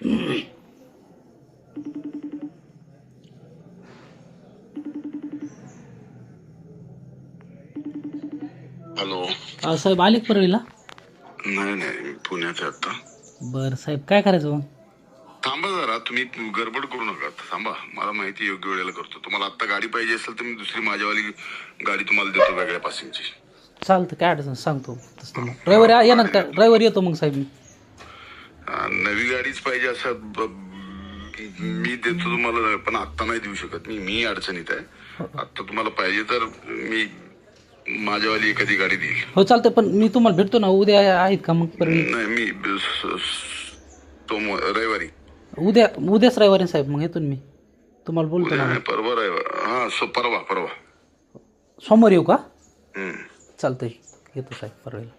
Hello. साहेब आले का परळीला? नाही नाही, पुण्यात आहे आता. बरं साहेब, काय करायचं मग? थांबा जरा, तुम्ही गडबड करू नका. थांबा, मला माहिती योग्य वेळेला करतो. तुम्हाला आता गाडी पाहिजे असेल तर मी दुसरी माझ्यावाली गाडी तुम्हाला देतो, वेगळ्या पासिंगची. चालतं, काय अडचण सांगतो तसं तुम्हाला. ड्रायव्हर येणार का? ड्रायव्हर येतो मग साहेब मी. नवी गाडीच पाहिजे असं मी देतो तुम्हाला, पण आत्ता नाही देऊ शकत. मी अडचणीत आहे. आत्ता तुम्हाला पाहिजे तर मी माझ्यावाली एखादी गाडी देईल. हो चालतं, पण मी तुम्हाला भेटतो ना उद्या. आहेत का मग परळी? नाही, मी रविवारी. उद्याच रविवारी साहेब, मग येतो मी. तुम्हाला बोलतो ना. परवा रविवार. परवा सोमवार येऊ का? चालतंय, येतो साहेब परळीला.